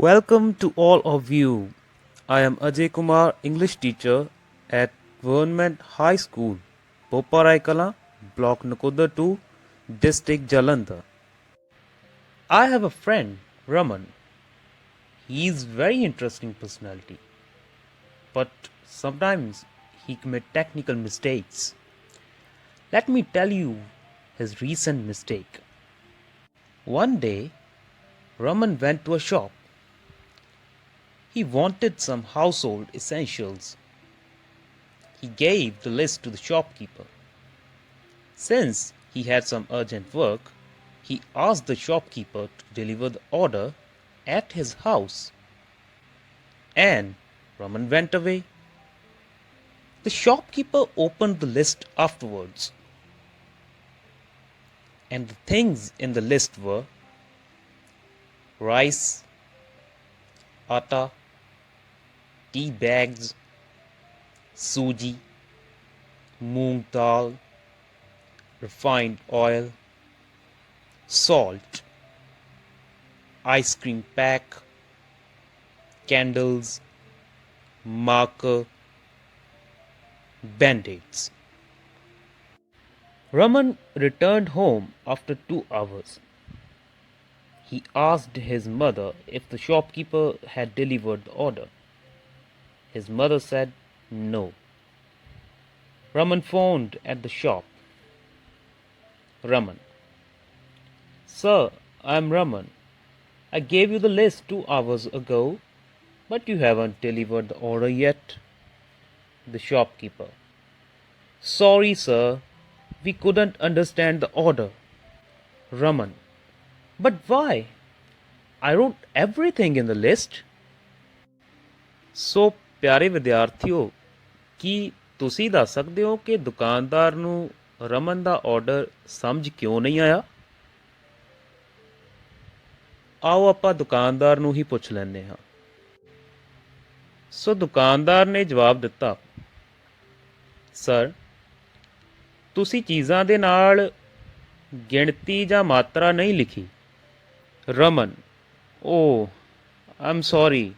Welcome to all of you. I am Ajay Kumar, English teacher at Government High School, Boparai Kala, Block Nakoda 2, District Jalandhar. I have a friend, Raman. He is very interesting personality, but sometimes he commit technical mistakes. Let me tell you his recent mistake. One day, Raman went to a shop. He wanted some household essentials. He gave the list to the shopkeeper. Since he had some urgent work, he asked the shopkeeper to deliver the order at his house. And Raman went away. The shopkeeper opened the list afterwards. And the things in the list were rice, atta, tea bags, suji, moong dal, refined oil, salt, ice cream pack, candles, marker, band-aids. Raman returned home after 2 hours. He asked his mother if the shopkeeper had delivered the order. His mother said no. Raman phoned at the shop. Raman: Sir, I am Raman. I gave you the list 2 hours ago, but you haven't delivered the order yet. The shopkeeper: Sorry, sir, we couldn't understand the order. Raman: But why? I wrote everything in the list. ਸੋ ਪਿਆਰੇ ਵਿਦਿਆਰਥੀਓ, ਕੀ ਤੁਸੀਂ ਦੱਸ ਸਕਦੇ ਹੋ ਕਿ ਦੁਕਾਨਦਾਰ ਨੂੰ ਰਮਨ ਦਾ order ਸਮਝ ਕਿਉਂ ਨਹੀਂ ਆਇਆ? ਆਓ ਆਪਾਂ ਦੁਕਾਨਦਾਰ ਨੂੰ ਹੀ ਪੁੱਛ ਲੈਂਦੇ ਹਾਂ। ਸੋ ਦੁਕਾਨਦਾਰ ਨੇ ਜਵਾਬ ਦਿੱਤਾ, ਸਰ, ਤੁਸੀਂ ਚੀਜ਼ਾਂ ਦੇ ਨਾਲ ਗਿਣਤੀ ਜਾਂ ਮਾਤਰਾ ਨਹੀਂ ਲਿਖੀ। ਰਮਨ: ਓ ਆਮ ਸੌਰੀ,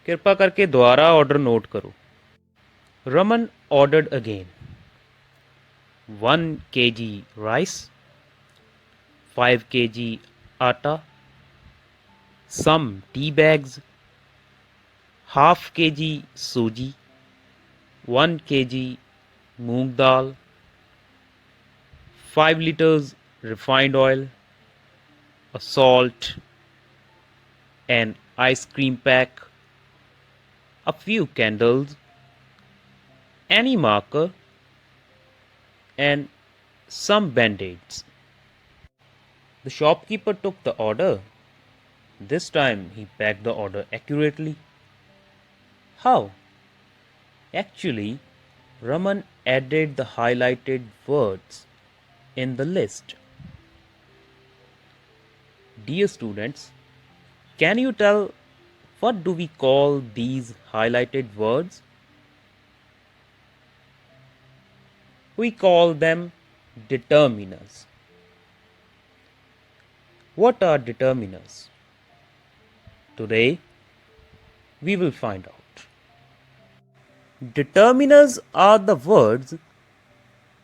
ਕਿਰਪਾ ਕਰਕੇ ਦੁਬਾਰਾ ਆਰਡਰ ਨੋਟ ਕਰੋ। Raman ordered again. 1 kg rice, 5 kg atta, some tea bags, half kg suji, 1 kg moong dal, 5 liters refined oil, a salt, an ice cream pack, a few candles, any marker, and some band-aids. The shopkeeper took the order. This time he packed the order accurately. How? Actually, Raman added the highlighted words in the list. Dear students, can you tell what do we call these highlighted words? We call them determiners. What are determiners? Today, we will find out. Determiners are the words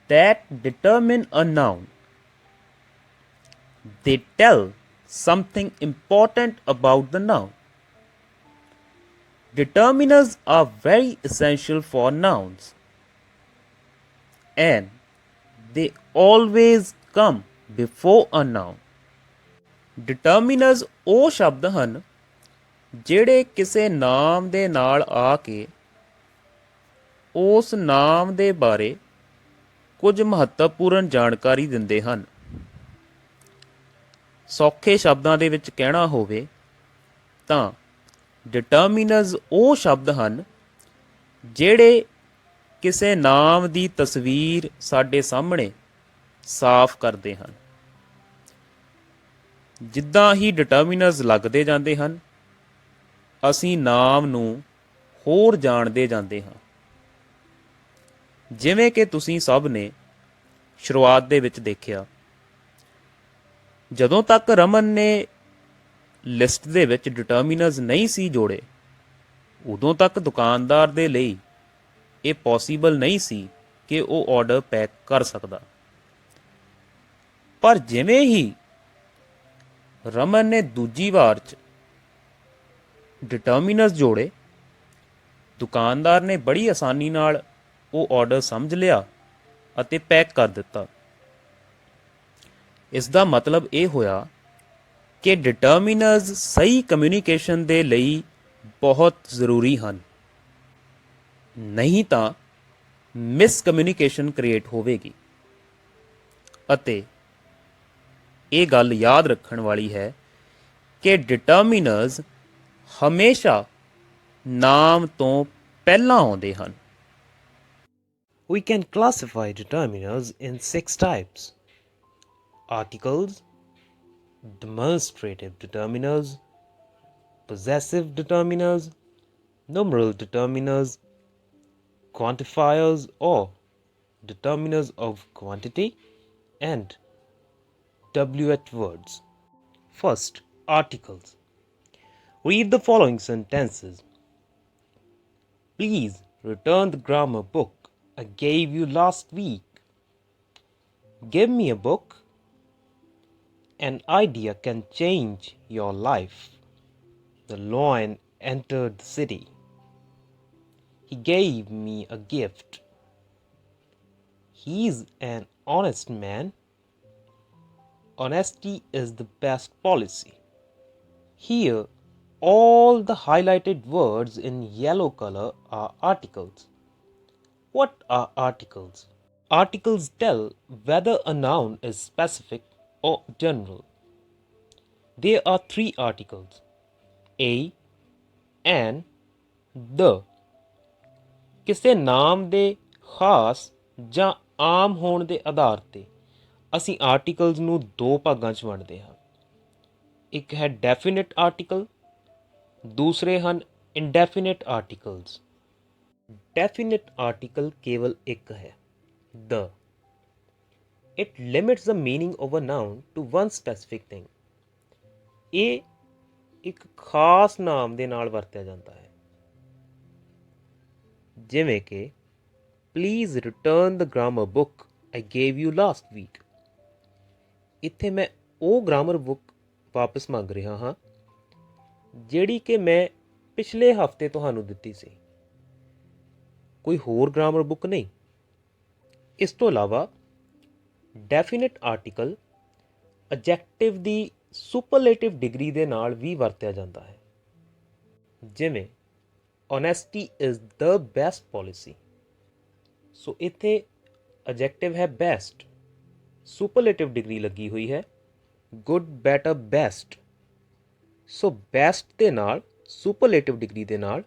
that determine a noun. They tell something important about the noun. Determiners are very essential for nouns. And they always come before a noun. Determiners ਉਹ ਸ਼ਬਦ ਹਨ ਜਿਹੜੇ ਕਿਸੇ ਨਾਮ ਦੇ ਨਾਲ ਆ ਕੇ ਉਸ ਨਾਮ ਦੇ ਬਾਰੇ ਕੁਝ ਮਹੱਤਵਪੂਰਨ ਜਾਣਕਾਰੀ ਦਿੰਦੇ ਹਨ। ਸੌਖੇ ਸ਼ਬਦਾਂ ਦੇ ਵਿੱਚ ਕਹਿਣਾ ਹੋਵੇ ਤਾਂ ਡਿਟਰਮੀਨਰਸ ਉਹ ਸ਼ਬਦ ਹਨ ਜਿਹੜੇ ਕਿਸੇ ਨਾਮ ਦੀ ਤਸਵੀਰ ਸਾਡੇ ਸਾਹਮਣੇ ਸਾਫ਼ ਕਰਦੇ ਹਨ। ਜਿੱਦਾਂ ਹੀ ਡਿਟਰਮੀਨਰਸ ਲੱਗਦੇ ਜਾਂਦੇ ਹਨ, ਅਸੀਂ ਨਾਮ ਨੂੰ ਹੋਰ ਜਾਣਦੇ ਜਾਂਦੇ ਹਾਂ। ਜਿਵੇਂ ਕਿ ਤੁਸੀਂ ਸਭ ਨੇ ਸ਼ੁਰੂਆਤ ਦੇ ਵਿੱਚ ਦੇਖਿਆ, ਜਦੋਂ ਤੱਕ ਰਮਨ ਨੇ ਲਿਸਟ ਦੇ ਵਿੱਚ ਡਿਟਰਮੀਨਰਸ ਨਹੀਂ ਸੀ ਜੋੜੇ, ਉਦੋਂ ਤੱਕ ਦੁਕਾਨਦਾਰ ਦੇ ਲਈ ਇਹ ਪੋਸੀਬਲ ਨਹੀਂ ਸੀ ਕਿ ਉਹ ਆਰਡਰ ਪੈਕ ਕਰ ਸਕਦਾ। ਪਰ ਜਿਵੇਂ ਹੀ ਰਮਨ ਨੇ ਦੂਜੀ ਵਾਰ 'ਚ ਡਿਟਰਮੀਨਰਸ ਜੋੜੇ, ਦੁਕਾਨਦਾਰ ਨੇ ਬੜੀ ਆਸਾਨੀ ਨਾਲ ਉਹ ਆਰਡਰ ਸਮਝ ਲਿਆ ਅਤੇ ਪੈਕ ਕਰ ਦਿੱਤਾ। ਇਸ ਦਾ ਮਤਲਬ ਇਹ ਹੋਇਆ ਕਿ ਡਿਟਰਮੀਨਰਸ ਸਹੀ ਕਮਿਊਨੀਕੇਸ਼ਨ ਦੇ ਲਈ ਬਹੁਤ ਜ਼ਰੂਰੀ ਹਨ, ਨਹੀਂ ਤਾਂ ਮਿਸਕਮਿਊਨੀਕੇਸ਼ਨ ਕ੍ਰੀਏਟ ਹੋਵੇਗੀ। ਅਤੇ ਇਹ ਗੱਲ ਯਾਦ ਰੱਖਣ ਵਾਲੀ ਹੈ ਕਿ ਡਿਟਰਮੀਨਰਸ ਹਮੇਸ਼ਾ ਨਾਮ ਤੋਂ ਪਹਿਲਾਂ ਆਉਂਦੇ ਹਨ। We can classify determiners in 6 types: articles, demonstrative determiners, possessive determiners, numeral determiners, quantifiers or determiners of quantity, and WH words. First, articles. Read the following sentences. Please return the grammar book I gave you last week. Give me a book. An idea can change your life. The lion entered the city. He gave me a gift. He is an honest man. Honesty is the best policy. Here, all the highlighted words in yellow color are articles. What are articles? Articles tell whether a noun is specific or general. There are 3 articles: a, an, the. ਕਿਸੇ ਨਾਮ ਦੇ ਖਾਸ ਜਾਂ ਆਮ ਹੋਣ ਦੇ ਆਧਾਰ ਤੇ ਅਸੀਂ articles ਨੂੰ 2 ਭਾਗਾਂ 'ਚ ਵੰਡਦੇ ਹਾਂ। ਇੱਕ ਹੈ ਡੈਫੀਨਿਟ ਆਰਟੀਕਲ, ਦੂਸਰੇ ਹਨ ਇੰਡੈਫੀਨਿਟ ਆਰਟੀਕਲਸ। ਡੈਫੀਨਿਟ ਆਰਟੀਕਲ ਕੇਵਲ ਇੱਕ ਹੈ, the. It limits the meaning of a noun to one specific thing. ਇਹ ਇੱਕ ਖਾਸ ਨਾਮ ਦੇ ਨਾਲ ਵਰਤਿਆ ਜਾਂਦਾ ਹੈ, ਜਿਵੇਂ ਕਿ Please return the grammar book I gave you last week. ਇੱਥੇ ਮੈਂ ਉਹ ਗ੍ਰਾਮਰ ਬੁੱਕ ਵਾਪਸ ਮੰਗ ਰਿਹਾ ਹਾਂ ਜਿਹੜੀ ਕਿ ਮੈਂ ਪਿਛਲੇ ਹਫ਼ਤੇ ਤੁਹਾਨੂੰ ਦਿੱਤੀ ਸੀ, ਕੋਈ ਹੋਰ ਗ੍ਰਾਮਰ ਬੁੱਕ ਨਹੀਂ। ਇਸ ਤੋਂ ਇਲਾਵਾ ਡੈਫੀਨਿਟ ਆਰਟੀਕਲ ਐਡਜੈਕਟਿਵ ਦੀ ਸੁਪਰਲੇਟਿਵ ਡਿਗਰੀ ਦੇ ਨਾਲ ਵੀ ਵਰਤਿਆ ਜਾਂਦਾ ਹੈ, ਜਿਵੇਂ Honesty is the best policy. ਸੋ ਇੱਥੇ ਐਡਜੈਕਟਿਵ ਹੈ ਬੈਸਟ, ਸੁਪਰਲੇਟਿਵ ਡਿਗਰੀ ਲੱਗੀ ਹੋਈ ਹੈ good, better, best. So best ਦੇ ਨਾਲ ਸੁਪਰਲੇਟਿਵ ਡਿਗਰੀ ਦੇ ਨਾਲ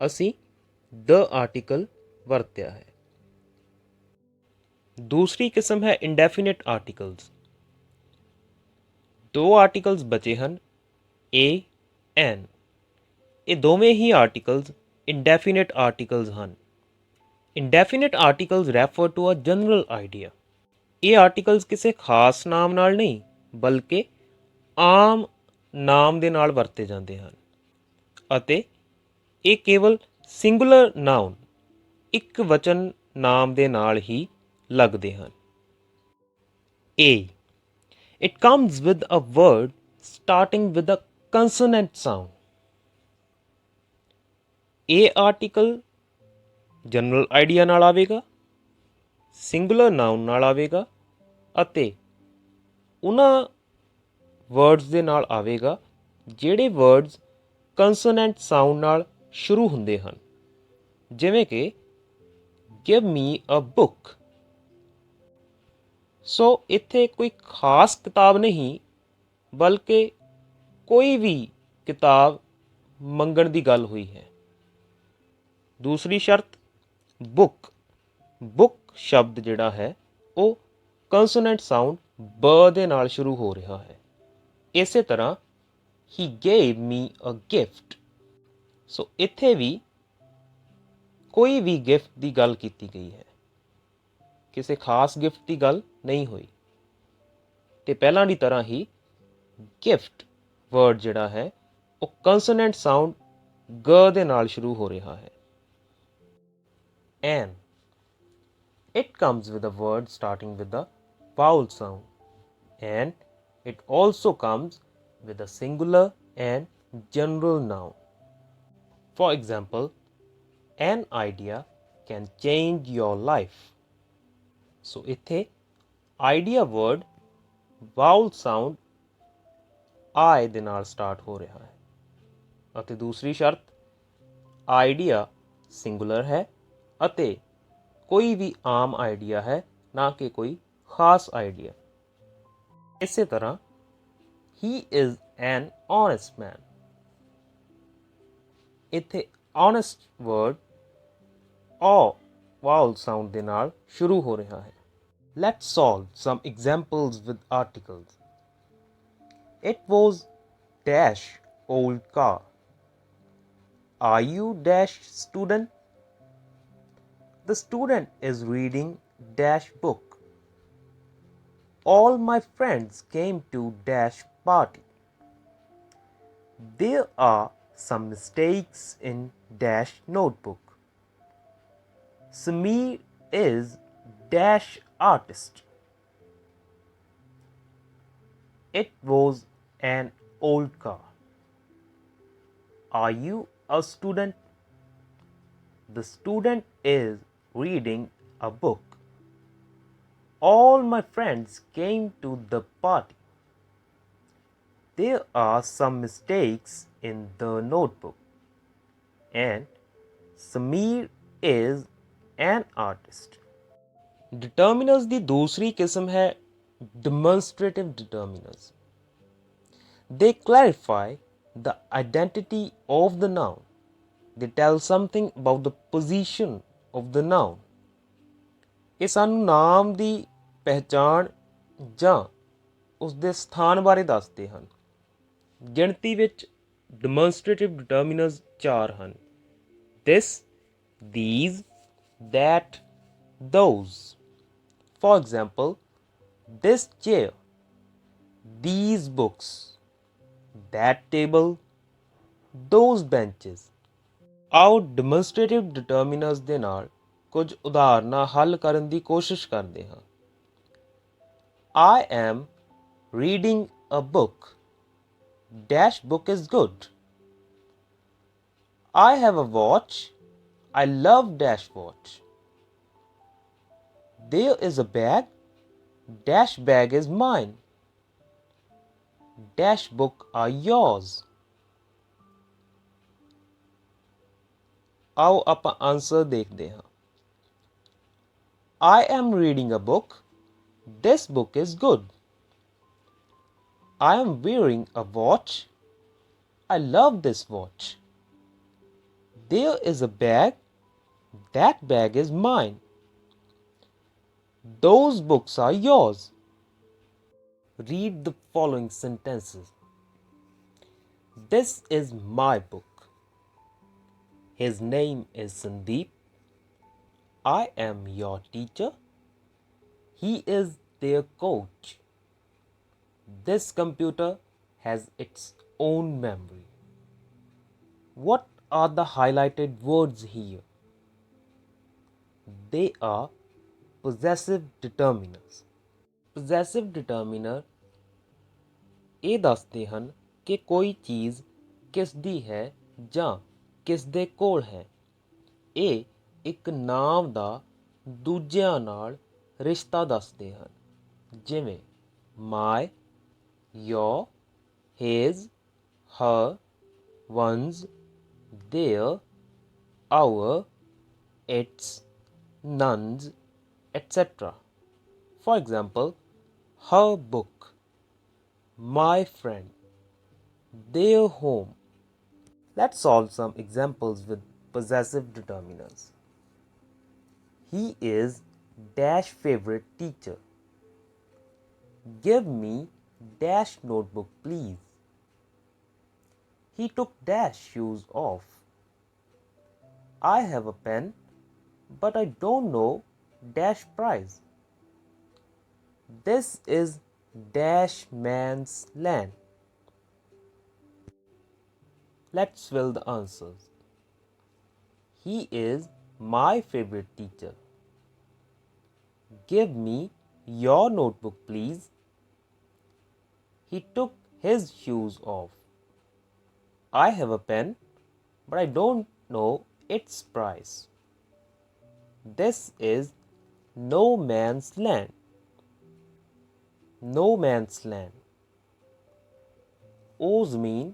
ਅਸੀਂ ਦ ਆਰਟੀਕਲ ਵਰਤਿਆ ਹੈ। ਦੂਸਰੀ ਕਿਸਮ ਹੈ ਇੰਡੈਫੀਨਿਟ ਆਰਟੀਕਲਸ। 2 ਆਰਟੀਕਲਸ ਬਚੇ ਹਨ, ਏ, ਐਨ। ਇਹ ਦੋਵੇਂ ਹੀ ਆਰਟੀਕਲਸ ਇੰਡੈਫੀਨਿਟ ਆਰਟੀਕਲਸ ਹਨ। Indefinite articles refer to a general idea. ਇਹ ਆਰਟੀਕਲਸ ਕਿਸੇ ਖਾਸ ਨਾਮ ਨਾਲ ਨਹੀਂ ਬਲਕਿ ਆਮ ਨਾਮ ਦੇ ਨਾਲ ਵਰਤੇ ਜਾਂਦੇ ਹਨ ਅਤੇ ਇਹ ਕੇਵਲ ਸਿੰਗੂਲਰ ਨਾਉਨ, ਇੱਕ ਵਚਨ ਨਾਮ ਦੇ ਨਾਲ ਹੀ ਲੱਗਦੇ ਹਨ। A. It comes with a word starting with a consonant sound. ਇਹ ਆਰਟੀਕਲ ਜਨਰਲ ਆਈਡੀਆ ਨਾਲ ਆਵੇਗਾ, ਸਿੰਗੂਲਰ ਨਾਉਨ ਨਾਲ ਆਵੇਗਾ ਅਤੇ ਉਹਨਾਂ ਵਰਡਸ ਦੇ ਨਾਲ ਆਵੇਗਾ ਜਿਹੜੇ ਵਰਡਸ ਕੰਸੋਨੈਂਟ ਸਾਊਂਡ ਨਾਲ ਸ਼ੁਰੂ ਹੁੰਦੇ ਹਨ, ਜਿਵੇਂ ਕਿ ਗਿਵ ਮੀ ਅ ਬੁੱਕ। ਸੋ ਇੱਥੇ ਕੋਈ ਖਾਸ ਕਿਤਾਬ ਨਹੀਂ ਬਲਕਿ ਕੋਈ ਵੀ ਕਿਤਾਬ ਮੰਗਣ ਦੀ ਗੱਲ ਹੋਈ ਹੈ। ਦੂਸਰੀ ਸ਼ਰਤ ਬੁੱਕ। ਬੁੱਕ ਸ਼ਬਦ ਜਿਹੜਾ ਹੈ ਉਹ ਕੰਸੋਨੈਂਟ ਸਾਊਂਡ ਬ ਦੇ ਨਾਲ ਸ਼ੁਰੂ ਹੋ ਰਿਹਾ ਹੈ। ਇਸੇ ਤਰ੍ਹਾਂ ਹੀ ਗੇਵ ਮੀ ਅ ਗਿਫਟ। ਸੋ ਇੱਥੇ ਵੀ ਕੋਈ ਵੀ ਗਿਫਟ ਦੀ ਗੱਲ ਕੀਤੀ ਗਈ ਹੈ, ਕਿਸੇ ਖਾਸ ਗਿਫਟ ਦੀ ਗੱਲ ਨਹੀਂ ਹੋਈ। ਤੇ ਪਹਿਲਾਂ ਦੀ ਤਰ੍ਹਾਂ ਹੀ ਗਿਫਟ ਵਰਡ ਜਿਹੜਾ ਹੈ ਉਹ ਕੰਸੋਨੈਂਟ ਸਾਊਂਡ ਗ ਦੇ ਨਾਲ ਸ਼ੁਰੂ ਹੋ ਰਿਹਾ ਹੈ। ਐਨ, it comes with a word starting with the vowel sound, and it also comes with a singular and general noun. For example, an idea can change your life. So ਇੱਥੇ idea word vowel sound I ਦੇ ਨਾਲ start ਹੋ ਰਿਹਾ ਹੈ ਅਤੇ ਦੂਸਰੀ ਸ਼ਰਤ idea singular ਹੈ ਅਤੇ ਕੋਈ ਵੀ ਆਮ ਆਈਡੀਆ ਹੈ, ਨਾ ਕਿ ਕੋਈ ਖਾਸ ਆਈਡੀਆ। ਇਸੇ ਤਰ੍ਹਾਂ he is an honest man, ਇੱਥੇ honest word o vowel sound ਦੇ ਨਾਲ ਸ਼ੁਰੂ ਹੋ ਰਿਹਾ ਹੈ। Let's solve some examples with articles. It was dash old car. Are you dash student? The student is reading dash book. All my friends came to dash party. There are some mistakes in dash notebook. Sameer is dash artist. It was an old car. Are you a student? The student is reading a book. All my friends came to the party. There are some mistakes in the notebook. And Sameer is an artist. Determiners ਦੀ ਦੂਸਰੀ ਕਿਸਮ ਹੈ demonstrative determiners. They clarify the identity of the noun. They tell something about the position of the noun. ਇਹ ਸਾਨੂੰ ਨਾਮ ਦੀ ਪਹਿਚਾਣ ਜਾਂ ਉਸ ਦੇ ਸਥਾਨ ਬਾਰੇ ਦੱਸਦੇ ਹਨ। ਗਿਣਤੀ ਵਿੱਚ ਡਿਮੋਨਸਟ੍ਰੇਟਿਵ ਡਿਟਰਮੀਨਰਸ 4 ਹਨ। this, these, that, those. For example, this chair, these books, that table, those benches. ਆਓ ਡਿਮੋਨਸਟ੍ਰੇਟਿਵ ਡਿਟਰਮੀਨਰਸ ਦੇ ਨਾਲ ਕੁਝ ਉਦਾਹਰਨਾਂ ਹੱਲ ਕਰਨ ਦੀ ਕੋਸ਼ਿਸ਼ ਕਰਦੇ ਹਾਂ। I am reading a book. Dash book is good. I have a watch. I love dash watch. There is a bag. Dash bag is mine. Dash book are yours. ਆਓ ਆਪਾਂ ਆਨਸਰ ਦੇਖਦੇ ਹਾਂ। I am reading a book. This book is good. I am wearing a watch. I love this watch. There is a bag. That bag is mine. Those books are yours. Read the following sentences. This is my book. His name is Sandeep. I am your teacher. He is their coach. This computer has its own memory. What are the highlighted words here? They are possessive determiners. Possessive determiner ਇਹ ਦੱਸਦੇ ਹਨ ਕਿ ਕੋਈ ਚੀਜ਼ ਕਿਸ ਦੀ ਹੈ ਜਾਂ ਕਿਸ ਦੇ ਕੋਲ ਹੈ। ਇਹ ਇੱਕ ਨਾਮ ਦਾ ਦੂਜਿਆਂ ਨਾਲ ਰਿਸ਼ਤਾ ਦੱਸਦੇ ਹਨ, ਜਿਵੇਂ my, your, his, her, one's, their, our, its, none's, etc. For example, her book, my friend, their home. Let's solve some examples with possessive determiners. He is dash favorite teacher. Give me dash notebook please. He took dash shoes off. I have a pen, but I don't know dash prize. This is dash man's land. Let's fill the answers. He is my favorite teacher. Give me your notebook, please. He took his shoes off. I have a pen, but I don't know its price. This is no man's land. No man's land. ਉਹ ਜ਼ਮੀਨ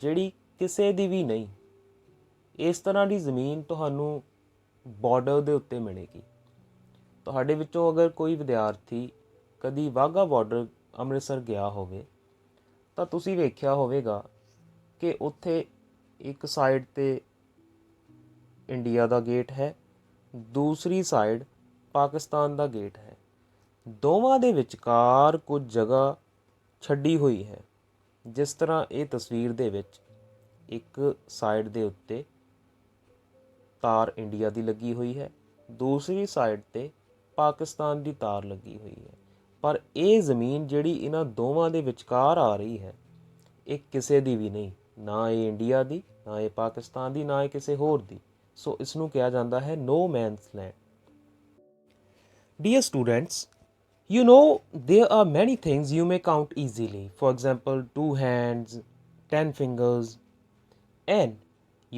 ਜਿਹੜੀ ਕਿਸੇ ਦੀ ਵੀ ਨਹੀਂ। ਇਸ ਤਰ੍ਹਾਂ ਦੀ ਜ਼ਮੀਨ ਤੁਹਾਨੂੰ border ਦੇ ਉੱਤੇ ਮਿਲੇਗੀ। ਤੁਹਾਡੇ ਵਿੱਚੋਂ ਅਗਰ ਕੋਈ ਵਿਦਿਆਰਥੀ ਕਦੀ ਵਾਹਗਾ ਬਾਰਡਰ ਅੰਮ੍ਰਿਤਸਰ ਗਿਆ ਹੋਵੇ ਤਾਂ ਤੁਸੀਂ ਵੇਖਿਆ ਹੋਵੇਗਾ ਕਿ ਉੱਥੇ ਇੱਕ ਸਾਈਡ 'ਤੇ ਇੰਡੀਆ ਦਾ ਗੇਟ ਹੈ, ਦੂਸਰੀ ਸਾਈਡ ਪਾਕਿਸਤਾਨ ਦਾ ਗੇਟ ਹੈ। ਦੋਵਾਂ ਦੇ ਵਿਚਕਾਰ ਕੁਝ ਜਗ੍ਹਾ ਛੱਡੀ ਹੋਈ ਹੈ। ਜਿਸ ਤਰ੍ਹਾਂ ਇਹ ਤਸਵੀਰ ਦੇ ਵਿੱਚ ਇੱਕ ਸਾਈਡ ਦੇ ਉੱਤੇ ਤਾਰ ਇੰਡੀਆ ਦੀ ਲੱਗੀ ਹੋਈ ਹੈ, ਦੂਸਰੀ ਸਾਈਡ 'ਤੇ ਪਾਕਿਸਤਾਨ ਦੀ ਤਾਰ ਲੱਗੀ ਹੋਈ ਹੈ। ਪਰ ਇਹ ਜ਼ਮੀਨ ਜਿਹੜੀ ਇਹਨਾਂ ਦੋਵਾਂ ਦੇ ਵਿਚਕਾਰ ਆ ਰਹੀ ਹੈ, ਇਹ ਕਿਸੇ ਦੀ ਵੀ ਨਹੀਂ। ਨਾ ਇਹ ਇੰਡੀਆ ਦੀ, ਨਾ ਇਹ ਪਾਕਿਸਤਾਨ ਦੀ, ਨਾ ਇਹ ਕਿਸੇ ਹੋਰ ਦੀ। ਸੋ ਇਸ ਨੂੰ ਕਿਹਾ ਜਾਂਦਾ ਹੈ no man's land. Dear students, you know there are many things you may count easily. For example, 2 hands, 10 fingers, and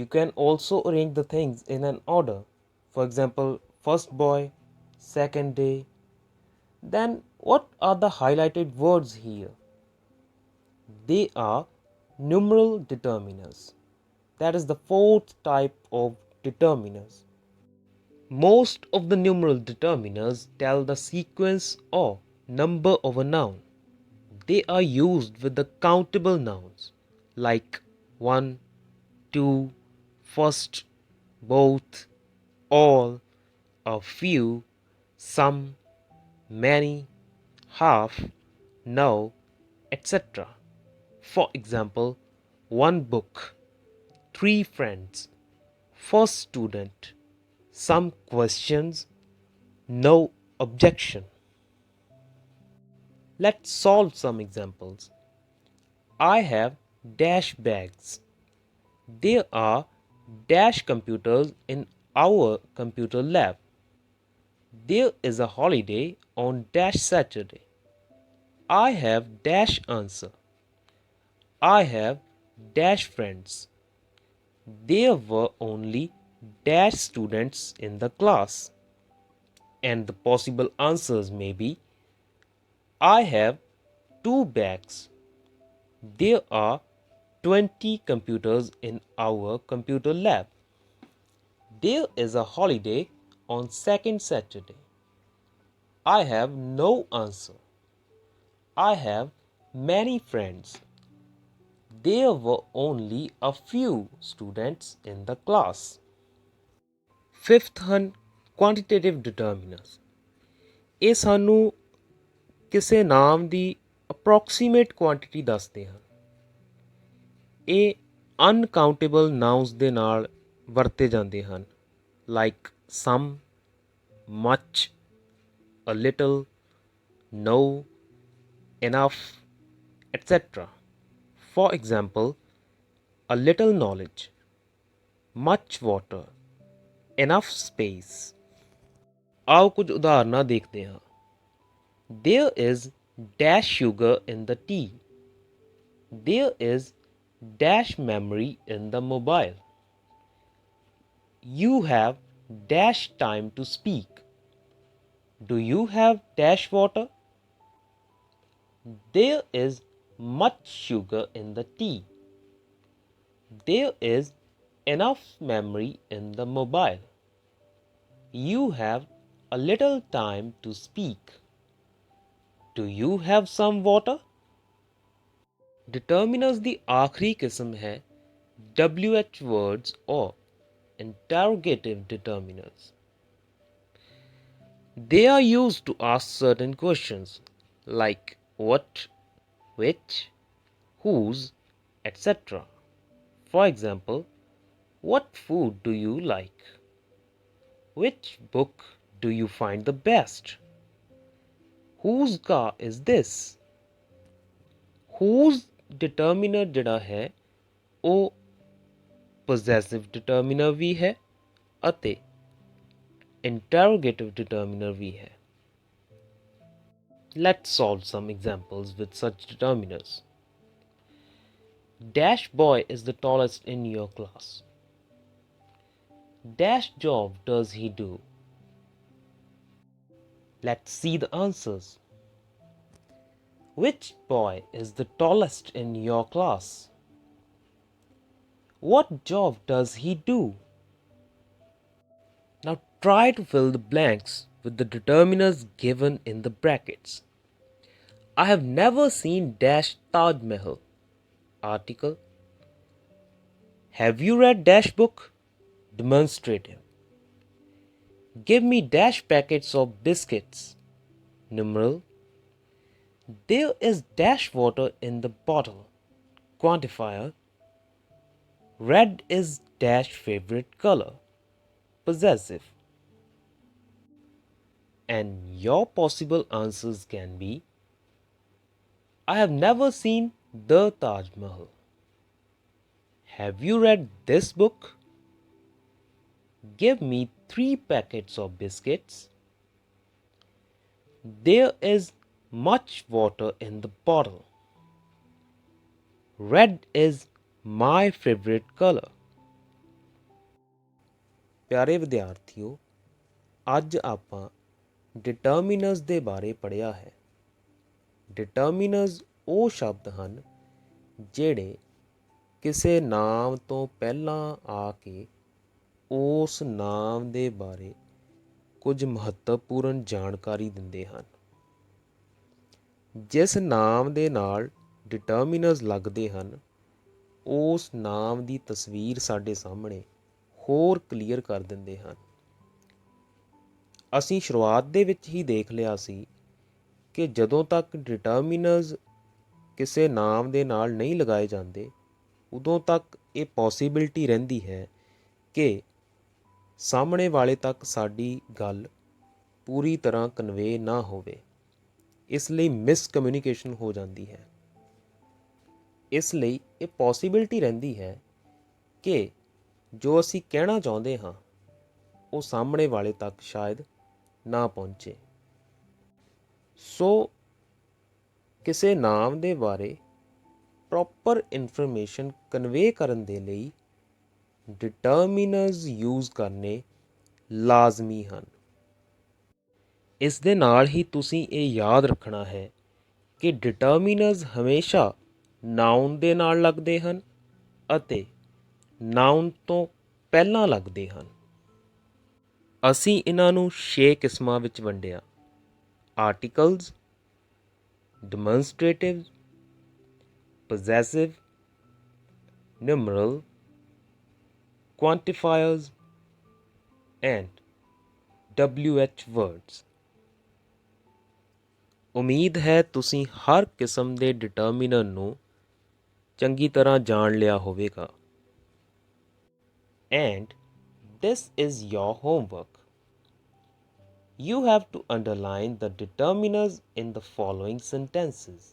you can also arrange the things in an order. For example, first boy, second day. Then what are the highlighted words here? They are numeral determiners. That is the fourth type of determiners. Most of the numeral determiners tell the sequence or number of a noun. They are used with the countable nouns like 1, 2, first, both, all, a few, some, many, half, no, etc. For example, 1 book, 3 friends, first student, some questions, no objection. Let's solve some examples. I have dash bags. There are dash computers in our computer lab. There is a holiday on dash Saturday. I have dash answer. I have dash friends. There were only dash students in the class. And the possible answers may be I have 2 bags. There are 20 computers in our computer lab. There is a holiday on second Saturday. I have no answer. I have many friends. There were only a few students in the class. Fifth ਹਨ quantitative determiners. ਇਹ ਸਾਨੂੰ ਕਿਸੇ ਨਾਮ ਦੀ approximate quantity ਦੱਸਦੇ ਹਨ। ਇਹ uncountable ਨਾਊਨਸ ਦੇ ਨਾਲ ਵਰਤੇ ਜਾਂਦੇ ਹਨ like some, much, a little, no, enough, etc. For example, a little knowledge, much water, enough space. ਆਓ ਕੁਝ ਉਦਾਹਰਨਾਂ ਦੇਖਦੇ ਹਾਂ। There is dash sugar in the tea. There is dash memory in the mobile. You have dash time to speak. Do you have dash water? There is much sugar in the tea. There is enough memory in the mobile. You have a little time to speak. Do you have some water? Determiners ਦੀ ਆਖਰੀ ਕਿਸਮ ਹੈ WH words or interrogative determiners. They are used to ask certain questions like what, which, whose, etc. For example, what food do you like? Which book do you find the best? Whose car is this? Whose determiner ਜਿਹੜਾ ਹੈ ਉਹ possessive determiner ਵੀ ਹੈ ਅਤੇ interrogative determiner ਵੀ ਹੈ। Let's solve some examples with such determiners. Dash boy is the tallest in your class. Dash job does he do? Let's see the answers. Which boy is the tallest in your class? What job does he do? Now try to fill the blanks with the determiners given in the brackets. I have never seen Dash Taj Mahal. Article. Have you read Dash book? Demonstrative. Give me Dash packets of biscuits. Numeral. There is Dash water in the bottle. Quantifier. Red is Dash favorite color. Possessive. And your possible answers can be: I have never seen the Taj Mahal. Have you read this book? Give me 3 packets of biscuits. There is much water in the bottle. Red is my favorite color. ਪਿਆਰੇ ਵਿਦਿਆਰਥੀਓ, ਅੱਜ ਆਪਾਂ ਡਿਟਰਮੀਨਰਸ ਦੇ ਬਾਰੇ ਪੜ੍ਹਿਆ ਹੈ। ਡਿਟਰਮੀਨਰਸ ਉਹ ਸ਼ਬਦ ਹਨ ਜਿਹੜੇ ਕਿਸੇ ਨਾਮ ਤੋਂ ਪਹਿਲਾਂ ਆ ਕੇ ਉਸ ਨਾਮ ਦੇ ਬਾਰੇ ਕੁਝ ਮਹੱਤਵਪੂਰਨ ਜਾਣਕਾਰੀ ਦਿੰਦੇ ਹਨ। ਜਿਸ ਨਾਮ ਦੇ ਨਾਲ ਡਿਟਰਮੀਨਰਸ ਲੱਗਦੇ ਹਨ, ਉਸ ਨਾਮ ਦੀ ਤਸਵੀਰ ਸਾਡੇ ਸਾਹਮਣੇ ਹੋਰ ਕਲੀਅਰ ਕਰ ਦਿੰਦੇ ਹਨ। ਅਸੀਂ ਸ਼ੁਰੂਆਤ ਦੇ ਵਿੱਚ ਹੀ ਦੇਖ ਲਿਆ ਸੀ ਕਿ ਜਦੋਂ ਤੱਕ ਡਿਟਰਮੀਨਰਸ ਕਿਸੇ ਨਾਮ ਦੇ ਨਾਲ ਨਹੀਂ ਲਗਾਏ ਜਾਂਦੇ, ਉਦੋਂ ਤੱਕ ਇਹ ਪੋਸੀਬਿਲਿਟੀ ਰਹਿੰਦੀ ਹੈ ਕਿ ਸਾਹਮਣੇ ਵਾਲੇ ਤੱਕ ਸਾਡੀ ਗੱਲ ਪੂਰੀ ਤਰ੍ਹਾਂ ਕਨਵੇ ਨਾ ਹੋਵੇ। ਇਸ ਲਈ ਮਿਸਕਮਿਊਨੀਕੇਸ਼ਨ ਹੋ ਜਾਂਦੀ ਹੈ। ਇਸ ਲਈ ਇਹ ਪੋਸੀਬਿਲਿਟੀ ਰਹਿੰਦੀ ਹੈ ਕਿ ਜੋ ਅਸੀਂ ਕਹਿਣਾ ਚਾਹੁੰਦੇ ਹਾਂ ਉਹ ਸਾਹਮਣੇ ਵਾਲੇ ਤੱਕ ਸ਼ਾਇਦ ਨਾ ਪਹੁੰਚੇ। ਸੋ ਕਿਸੇ ਨਾਮ ਦੇ ਬਾਰੇ ਪ੍ਰੋਪਰ ਇਨਫੋਰਮੇਸ਼ਨ ਕਨਵੇ ਕਰਨ ਦੇ ਲਈ ਡਿਟਰਮੀਨਰਸ ਯੂਜ਼ ਕਰਨੇ ਲਾਜ਼ਮੀ ਹਨ। ਇਸ ਦੇ ਨਾਲ ਹੀ ਤੁਸੀਂ ਇਹ ਯਾਦ ਰੱਖਣਾ ਹੈ ਕਿ ਡਿਟਰਮੀਨਰਸ ਹਮੇਸ਼ਾ ਨਾਊਨ ਦੇ ਨਾਲ ਲੱਗਦੇ ਹਨ ਅਤੇ ਨਾਊਨ ਤੋਂ ਪਹਿਲਾਂ ਲੱਗਦੇ ਹਨ। ਅਸੀਂ ਇਹਨਾਂ ਨੂੰ 6 ਕਿਸਮਾਂ ਵਿੱਚ ਵੰਡਿਆ: articles, ਡਿਮੋਨਸਟ੍ਰੇਟਿਵ, possessive, numeral, quantifiers and WH words। ਉਮੀਦ ਹੈ ਤੁਸੀਂ ਹਰ ਕਿਸਮ ਦੇ ਡਿਟਰਮੀਨਰ ਨੂੰ ਚੰਗੀ ਤਰ੍ਹਾਂ ਜਾਣ ਲਿਆ ਹੋਵੇਗਾ। And this is your homework. You have to underline the determiners in the following sentences.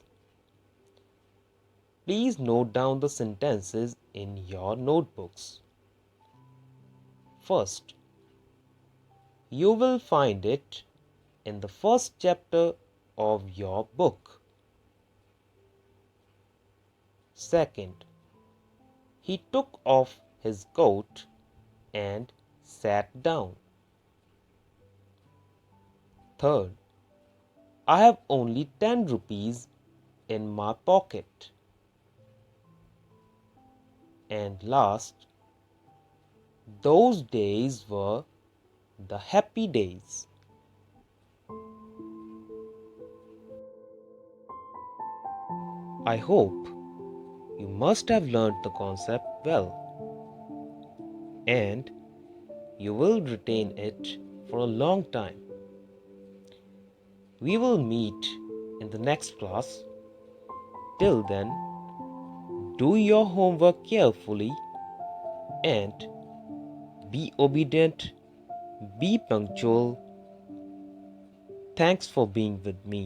Please note down the sentences in your notebooks. First, you will find it in the first chapter of your book. Second, he took off his coat and sat down. Third, I have only 10 rupees in my pocket. And last, those days were the happy days. I hope you must have learned the concept well, and you will retain it for a long time. We will meet in the next class. Till then, do your homework carefully and be obedient, be punctual. Thanks for being with me.